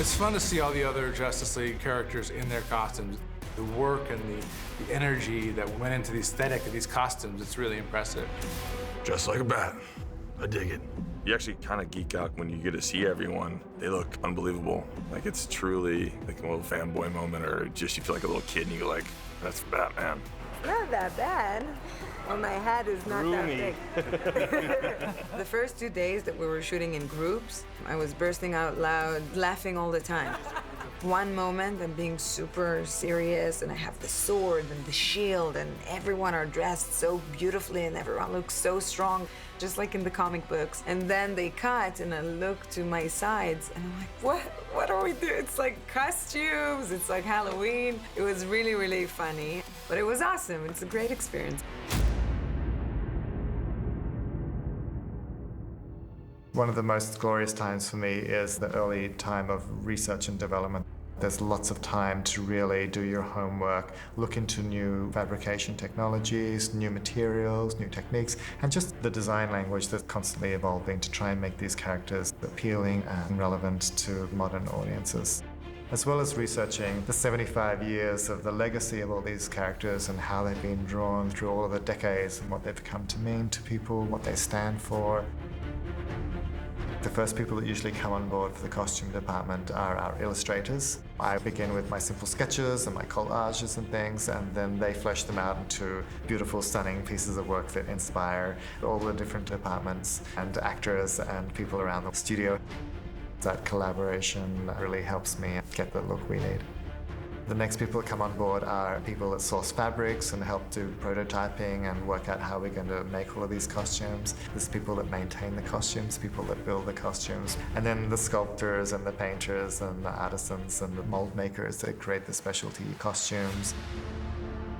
It's fun to see all the other Justice League characters in their costumes. The work and the energy that went into the aesthetic of these costumes, it's really impressive. Just like a bat. I dig it. You actually kind of geek out when you get to see everyone. They look unbelievable. Like, it's truly like a little fanboy moment, or just you feel like a little kid and you go like, that's Batman. Not that bad. Well, my hat is not that big. The first 2 days that we were shooting in groups, I was bursting out loud, laughing all the time. One moment, I'm being super serious, and I have the sword and the shield, and everyone are dressed so beautifully, and everyone looks so strong, just like in the comic books. And then they cut, and I look to my sides, and I'm like, what are we doing? It's like costumes, it's like Halloween. It was really, really funny, but it was awesome. It's a great experience. One of the most glorious times for me is the early time of research and development. There's lots of time to really do your homework, look into new fabrication technologies, new materials, new techniques, and just the design language that's constantly evolving to try and make these characters appealing and relevant to modern audiences. As well as researching the 75 years of the legacy of all these characters and how they've been drawn through all of the decades and what they've come to mean to people, what they stand for. The first people that usually come on board for the costume department are our illustrators. I begin with my simple sketches and my collages and things, and then they flesh them out into beautiful, stunning pieces of work that inspire all the different departments and actors and people around the studio. That collaboration really helps me get the look we need. The next people that come on board are people that source fabrics and help do prototyping and work out how we're going to make all of these costumes. There's people that maintain the costumes, people that build the costumes, and then the sculptors and the painters and the artisans and the mold makers that create the specialty costumes.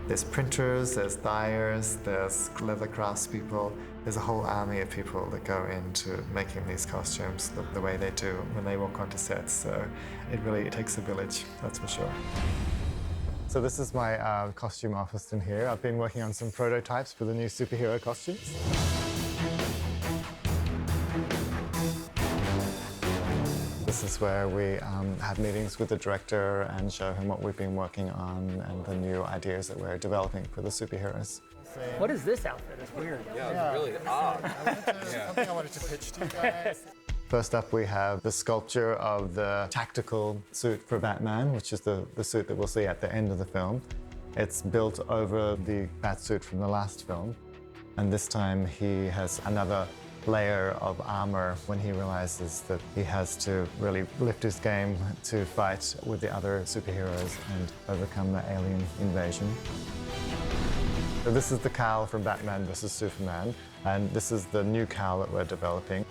There's printers, there's dyers, there's leather craftspeople. There's a whole army of people that go into making these costumes the way they do when they walk onto sets. So it really takes a village, that's for sure. So this is my costume office in here. I've been working on some prototypes for the new superhero costumes. This is where we have meetings with the director and show him what we've been working on and the new ideas that we're developing for the superheroes. What is this outfit? It's weird. Yeah, it's really odd. Something I wanted to pitch to you guys. First up, we have the sculpture of the tactical suit for Batman, which is the suit that we'll see at the end of the film. It's built over the Batsuit from the last film, and this time he has another layer of armor when he realizes that he has to really lift his game to fight with the other superheroes and overcome the alien invasion. So this is the cowl from Batman vs. Superman, and this is the new cowl that we're developing.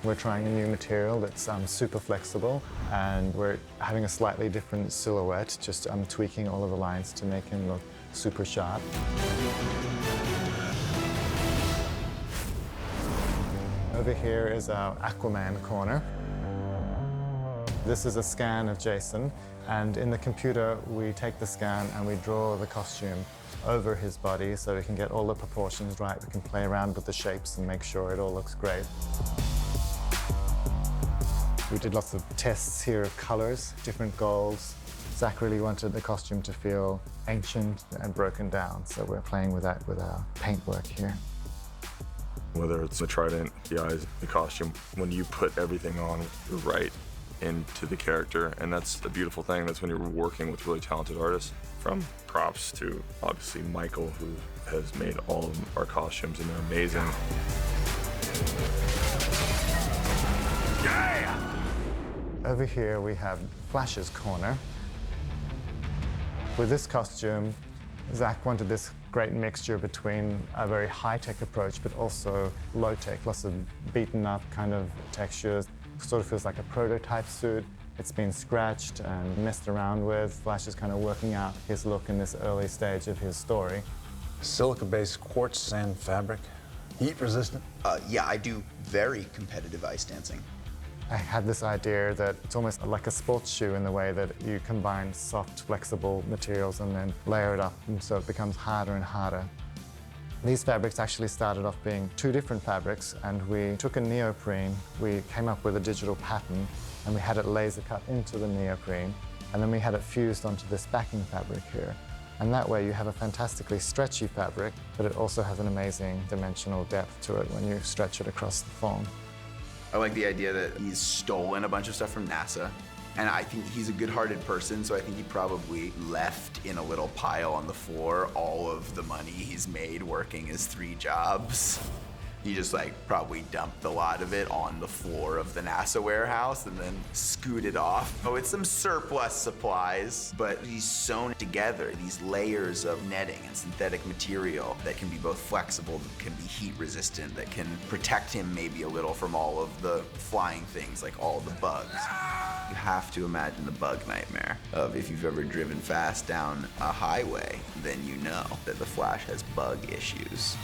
We're trying a new material that's super flexible, and we're having a slightly different silhouette, just tweaking all of the lines to make him look super sharp. Over here is our Aquaman corner. This is a scan of Jason, and in the computer we take the scan and we draw the costume over his body so we can get all the proportions right. We can play around with the shapes and make sure it all looks great. We did lots of tests here of colors, different goals. Zach really wanted the costume to feel ancient and broken down, so we're playing with that with our paintwork here. Whether it's the trident, the eyes, the costume, when you put everything on, you're right into the character, and that's the beautiful thing. That's when you're working with really talented artists. From props to, obviously, Michael, who has made all of our costumes, and they're amazing. Yeah! Over here we have Flash's corner. With this costume, Zach wanted this great mixture between a very high-tech approach, but also low-tech, lots of beaten-up kind of textures. Sort of feels like a prototype suit. It's been scratched and messed around with. Flash is kind of working out his look in this early stage of his story. Silica-based quartz sand fabric, heat resistant? Yeah, I do very competitive ice dancing. I had this idea that it's almost like a sports shoe in the way that you combine soft, flexible materials and then layer it up, and so it becomes harder and harder. These fabrics actually started off being two different fabrics, and we took a neoprene, we came up with a digital pattern, and we had it laser cut into the neoprene, and then we had it fused onto this backing fabric here. And that way you have a fantastically stretchy fabric, but it also has an amazing dimensional depth to it when you stretch it across the foam. I like the idea that he's stolen a bunch of stuff from NASA. And I think he's a good-hearted person, so I think he probably left in a little pile on the floor all of the money he's made working his 3 jobs. He just probably dumped a lot of it on the floor of the NASA warehouse and then scooted off. Oh, it's some surplus supplies, but he's sewn together these layers of netting and synthetic material that can be both flexible, that can be heat resistant, that can protect him maybe a little from all of the flying things, like all the bugs. You have to imagine the bug nightmare of if you've ever driven fast down a highway, then you know that the Flash has bug issues.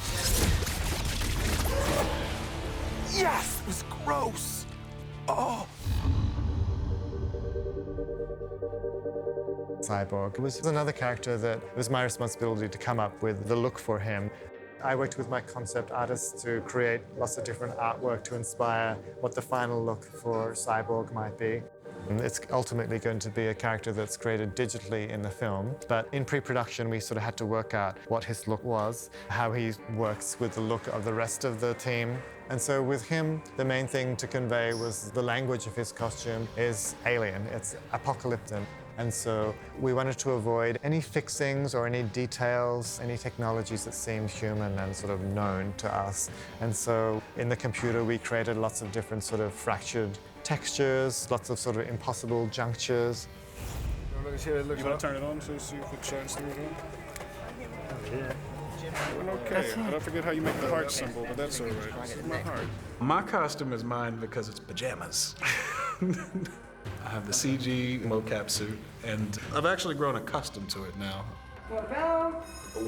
Yes! It was gross! Oh! Cyborg was another character that it was my responsibility to come up with the look for him. I worked with my concept artists to create lots of different artwork to inspire what the final look for Cyborg might be. And it's ultimately going to be a character that's created digitally in the film, but in pre-production we sort of had to work out what his look was, how he works with the look of the rest of the team. And so with him, the main thing to convey was the language of his costume is alien, it's apocalyptic. And so we wanted to avoid any fixings or any details, any technologies that seemed human and sort of known to us. And so in the computer, we created lots of different sort of fractured textures, lots of sort of impossible junctures. You want to turn it on so see if it shines through it on? Okay, I don't forget how you make the heart symbol, but that's all right. This is my heart. My costume is mine because it's pajamas. I have the CG mocap suit, and I've actually grown accustomed to it now.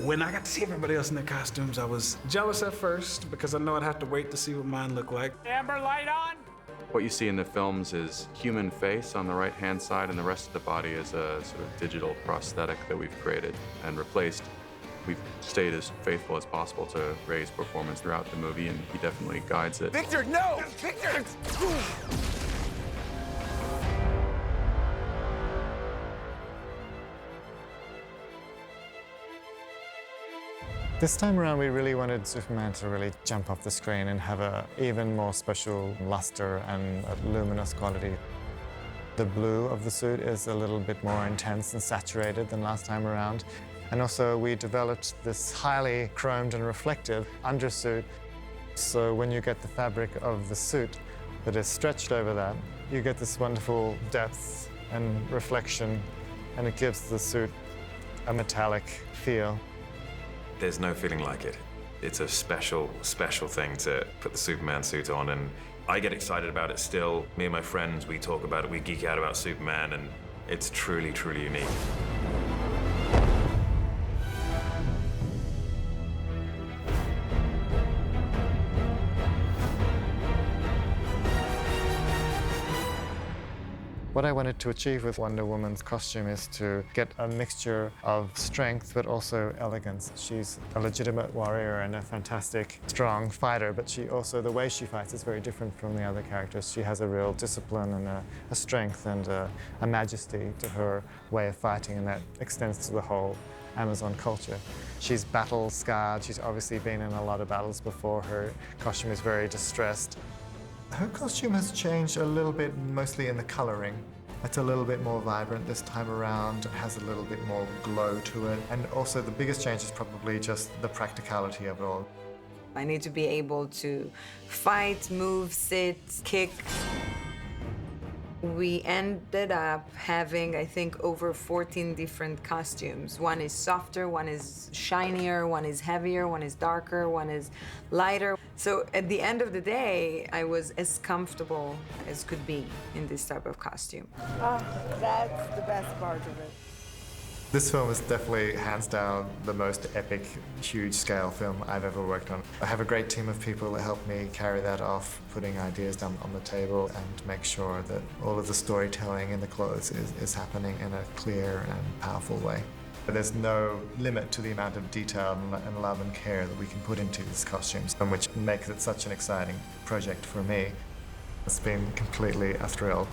When I got to see everybody else in their costumes, I was jealous at first because I know I'd have to wait to see what mine looked like. Amber light on! What you see in the films is human face on the right-hand side, and the rest of the body is a sort of digital prosthetic that we've created and replaced. We've stayed as faithful as possible to Ray's performance throughout the movie, and he definitely guides it. Victor, no! Victor! This time around, we really wanted Superman to really jump off the screen and have an even more special luster and a luminous quality. The blue of the suit is a little bit more intense and saturated than last time around. And also, we developed this highly chromed and reflective undersuit. So when you get the fabric of the suit that is stretched over that, you get this wonderful depth and reflection, and it gives the suit a metallic feel. There's no feeling like it. It's a special, special thing to put the Superman suit on, and I get excited about it still. Me and my friends, we talk about it, we geek out about Superman, and it's truly, truly unique. What I wanted to achieve with Wonder Woman's costume is to get a mixture of strength but also elegance. She's a legitimate warrior and a fantastic, strong fighter, but she also, the way she fights is very different from the other characters. She has a real discipline and a strength and a majesty to her way of fighting, and that extends to the whole Amazon culture. She's battle-scarred. She's obviously been in a lot of battles before. Her costume is very distressed. Her costume has changed a little bit, mostly in the coloring. It's a little bit more vibrant this time around. It has a little bit more glow to it. And also the biggest change is probably just the practicality of it all. I need to be able to fight, move, sit, kick. We ended up having, I think, over 14 different costumes. One is softer, one is shinier, one is heavier, one is darker, one is lighter. So at the end of the day, I was as comfortable as could be in this type of costume. Oh, that's the best part of it. This film is definitely, hands down, the most epic, huge-scale film I've ever worked on. I have a great team of people that help me carry that off, putting ideas down on the table and make sure that all of the storytelling in the clothes is happening in a clear and powerful way. There's no limit to the amount of detail and love and care that we can put into these costumes, which makes it such an exciting project for me. It's been completely a thrill.